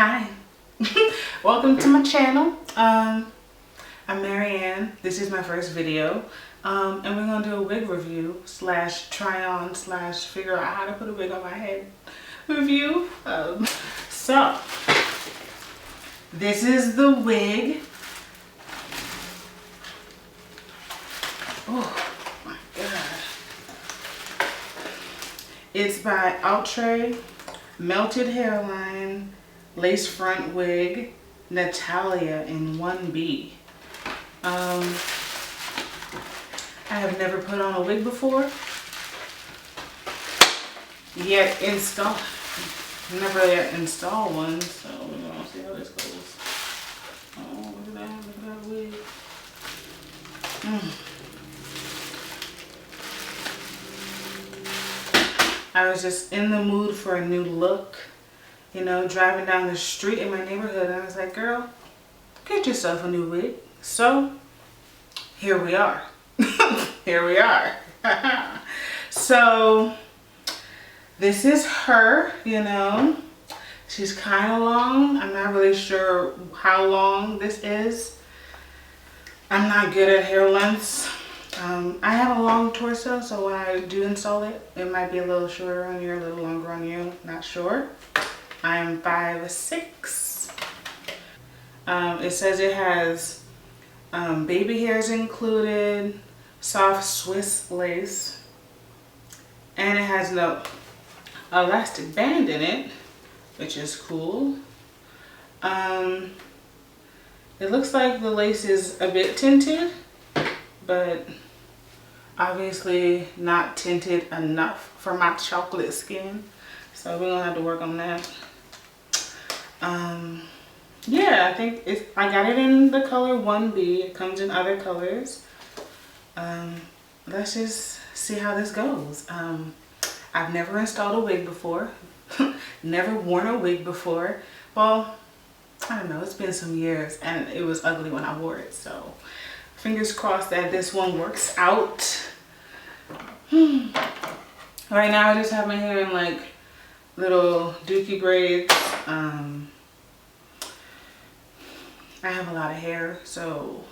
Hi, welcome to my channel. I'm Marianne. This is my first video, and we're gonna do a wig review slash try on slash figure out how to put a wig on my head review. So this is the wig. Oh my god! It's by Outre, melted hairline, lace front wig, Natalia in 1B. I have never put on a wig before, yet never yet installed one, so we're gonna see how this goes. Oh, look at that wig. I was just in the mood for a new look. You know, driving down the street in my neighborhood, and I was like, girl, get yourself a new wig. So here we are. Here we are. So this is her, you know. She's kind of long. I'm not really sure how long this is. I'm not good at hair lengths. I have a long torso, so when I do install it, it might be a little shorter on you, a little longer on you, not sure. I'm 5'6". It says it has baby hairs included, soft Swiss lace, and it has no elastic band in it, which is cool. It looks like the lace is a bit tinted, but obviously not tinted enough for my chocolate skin, so we're gonna have to work on that. Yeah, I think I got it in the color 1B. It comes in other colors. Let's just see how this goes. I've never installed a wig before. Never worn a wig before. Well, I don't know, it's been some years and it was ugly when I wore it, so fingers crossed that this one works out. Right now I just have my hair in like little dookie braids. I have a lot of hair, so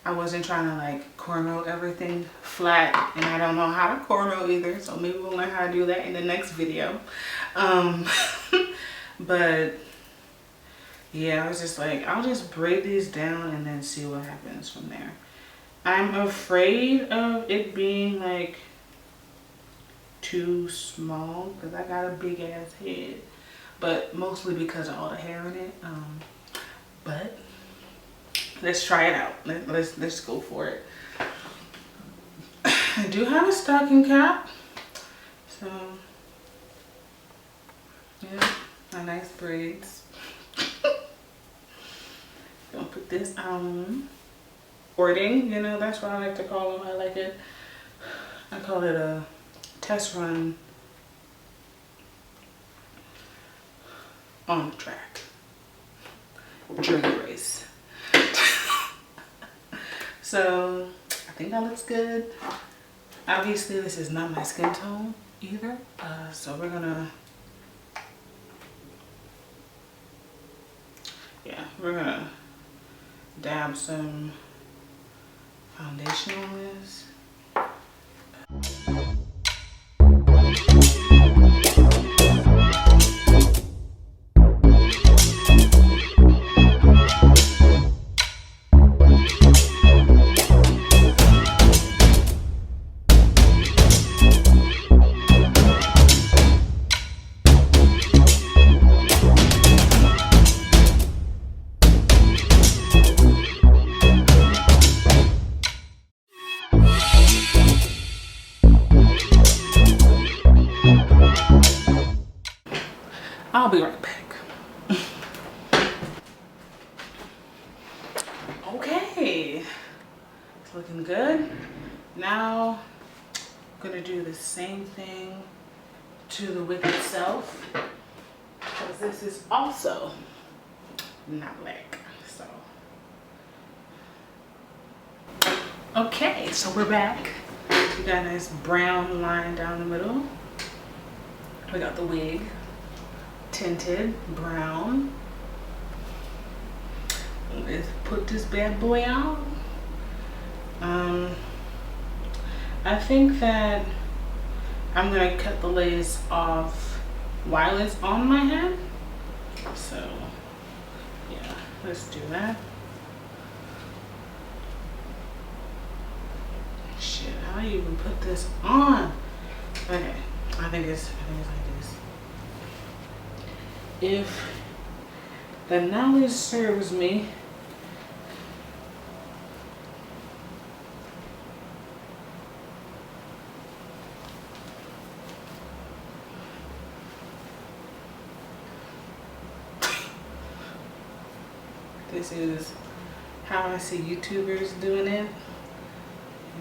I wasn't trying to like cornrow everything flat, and I don't know how to cornrow either, so maybe we'll learn how to do that in the next video. But yeah, I was just like, I'll just braid these down and then see what happens from there. I'm afraid of it being like too small because I got a big ass head, but mostly because of all the hair in it. But let's try it out. Let's go for it. I do have a stocking cap, so yeah, my nice braids. Gonna put this on. Cording, you know, that's what I like to call them. I like it. I call it a test run on the track. During the race. So I think that looks good. Obviously this is not my skin tone either, so we're gonna dab some foundation on this. I'll be right back. Okay, it's looking good. Now I'm gonna do the same thing to the wig itself, because this is also not black. So okay, so we're back. We got a nice brown line down the middle. We got the wig. tinted brown. Let's put this bad boy on. I think that I'm gonna cut the lace off while it's on my head. So yeah, let's do that. Shit, how do you even put this on? Okay, I think it's like this. If the knowledge serves me, this is how I see YouTubers doing it.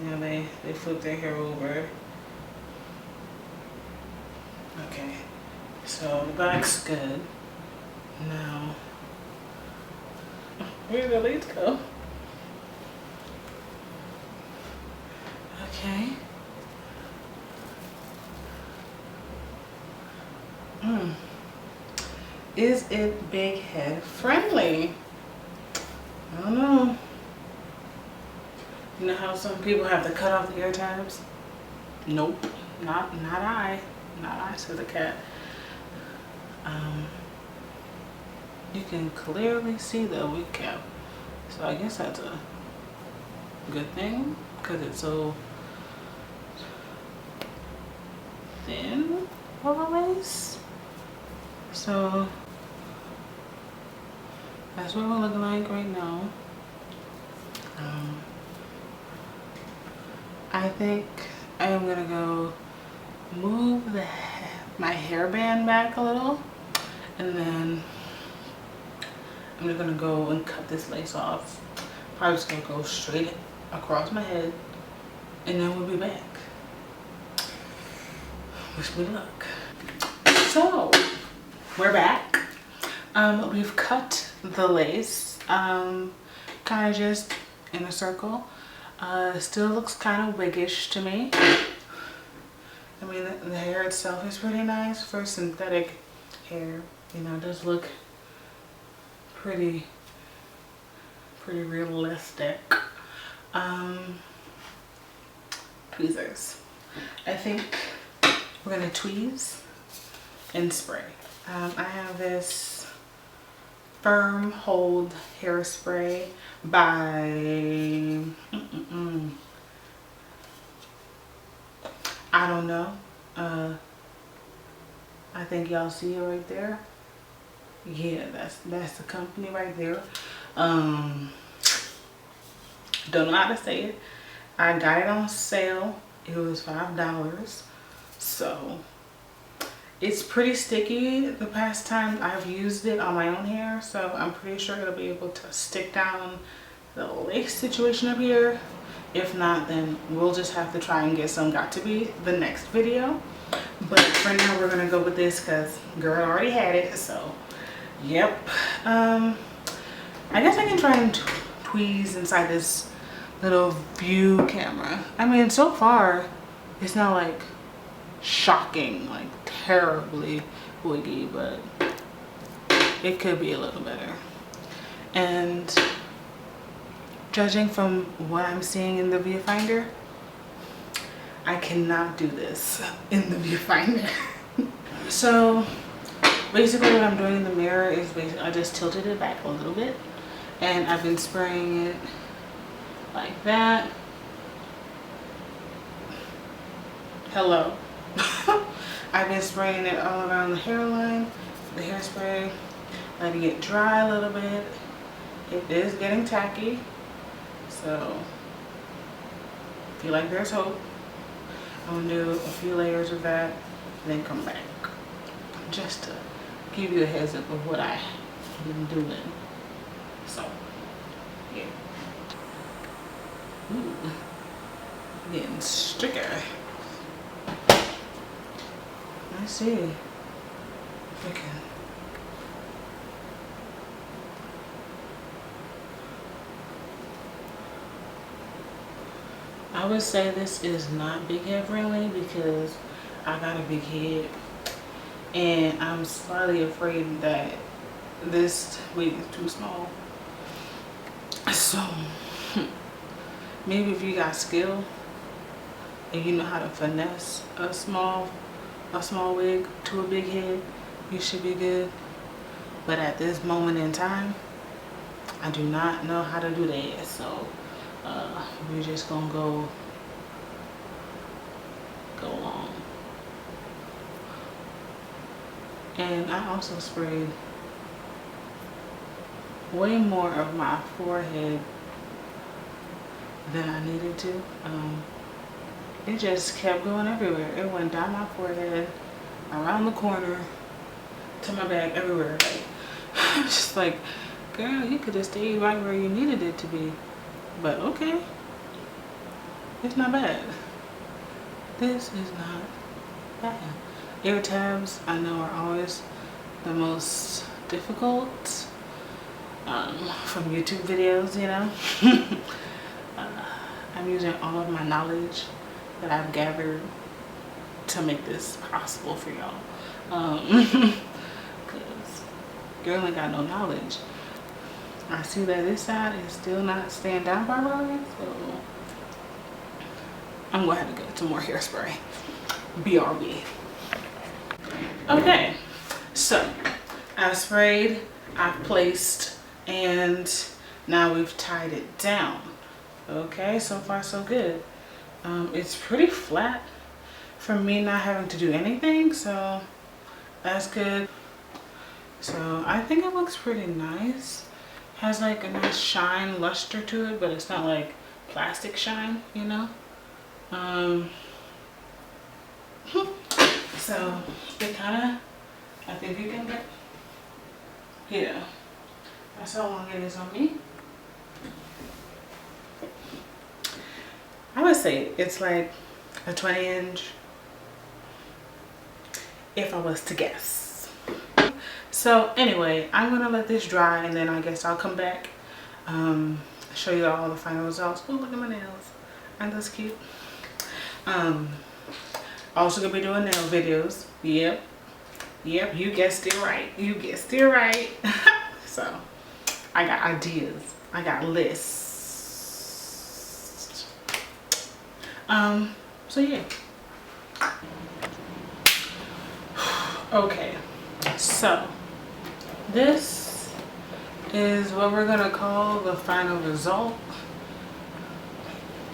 You know, they flip their hair over. Okay, so the back's good. Now, where did the lace go? Okay. Is it big head friendly? I don't know. You know how some people have to cut off the ear tabs? Nope, not I. Not I, said the cat. You can clearly see the wig cap, so I guess that's a good thing because it's so thin of a lace. So that's what we're looking like right now. I think I am gonna go move my hairband back a little, and then I'm just gonna go and cut this lace off. Probably just gonna go straight across my head, and then we'll be back. Wish me luck. So we're back. We've cut the lace, kind of just in a circle. Still looks kind of wiggish to me. I mean, the hair itself is pretty nice for synthetic hair. You know, it does look pretty realistic. Tweezers. I think we're gonna tweeze and spray. I have this Firm Hold hairspray by I don't know. I think y'all see it right there. Yeah, that's the company right there. Don't know how to say it. I got it on sale. It was $5. So it's pretty sticky. The past time I've used it on my own hair, so I'm pretty sure it'll be able to stick down the lace situation up here. If not, then we'll just have to try and get some Got To Be the next video. But for now, we're gonna go with this because girl already had it. So yep. I guess I can try and tweeze inside this little view camera. I mean, so far it's not like shocking, like terribly wiggy, but it could be a little better. And judging from what I'm seeing in the viewfinder, I cannot do this in the viewfinder. So basically what I'm doing in the mirror is I just tilted it back a little bit, and I've been spraying it like that. Hello. I've been spraying it all around the hairline, the hairspray, letting it dry a little bit. It is getting tacky, so feel like there's hope. I'm gonna do a few layers of that, and then come back just to give you a heads up of what I've been doing. So yeah. Ooh, getting stricter. I see. Freaking. I would say this is not big head friendly because I got a big head, and I'm slightly afraid that this wig is too small. So maybe if you got skill and you know how to finesse a small wig to a big head, you should be good. But at this moment in time, I do not know how to do that. So we're just gonna go along. And I also sprayed way more of my forehead than I needed to. It just kept going everywhere. It went down my forehead, around the corner, to my back, everywhere. Like, just like, girl, you could have stayed right where you needed it to be. But okay, it's not bad. This is not bad. Ear tabs, I know, are always the most difficult from YouTube videos, you know. I'm using all of my knowledge that I've gathered to make this possible for y'all. Because girl ain't got no knowledge. I see that this side is still not staying down properly, so I'm going to have to get some more hairspray. BRB. Okay, so I've sprayed, I've placed, and now we've tied it down. Okay, so far so good. It's pretty flat for me not having to do anything, so that's good. So I think it looks pretty nice. Has like a nice shine, luster to it, but it's not like plastic shine, you know. So it kind of, I think you can get, yeah, that's how long it is on me. I would say it's like a 20-inch if I was to guess. So anyway, I'm gonna let this dry and then I guess I'll come back, show you all the final results. Oh, look at my nails, aren't those cute? Also gonna be doing nail videos. Yep, you guessed it right. You guessed it right. So I got ideas, I got lists. So yeah. Okay, so this is what we're gonna call the final result.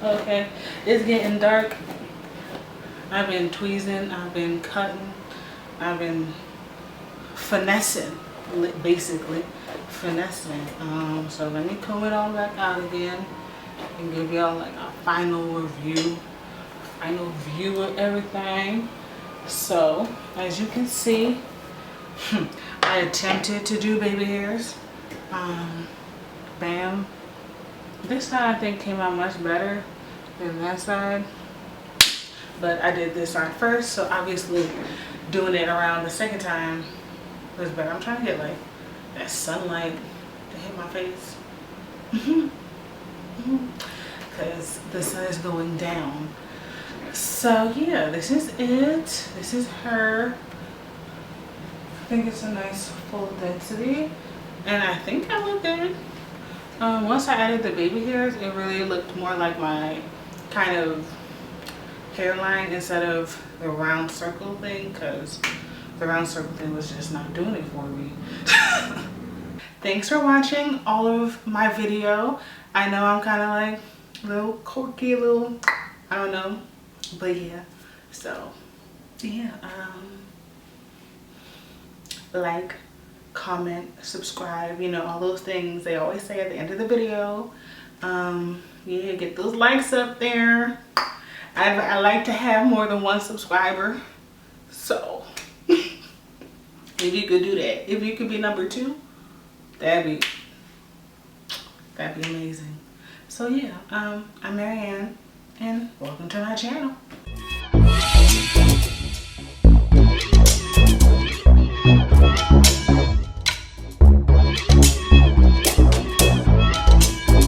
Okay, it's getting dark. I've been tweezing, I've been cutting, I've been finessing, basically finessing. So let me comb it all back out again and give y'all like a final view of everything. So as you can see, I attempted to do baby hairs. Bam. This side I think came out much better than that side, but I did this side first, so obviously doing it around the second time was better. I'm trying to get like that sunlight to hit my face because the sun is going down. So yeah, this is it. This is her. I think it's a nice full density, and I think I look good. Once I added the baby hairs, it really looked more like my kind of hairline instead of the round circle thing, because the round circle thing was just not doing it for me. Thanks for watching all of my video. I know I'm kind of like a little quirky, little, I don't know, but yeah. So yeah, like, comment, subscribe, you know, all those things they always say at the end of the video. Yeah, get those likes up there. I like to have more than one subscriber, so if you could do that, if you could be number 2, that'd be amazing. So yeah, I'm Marianne, and welcome to my channel.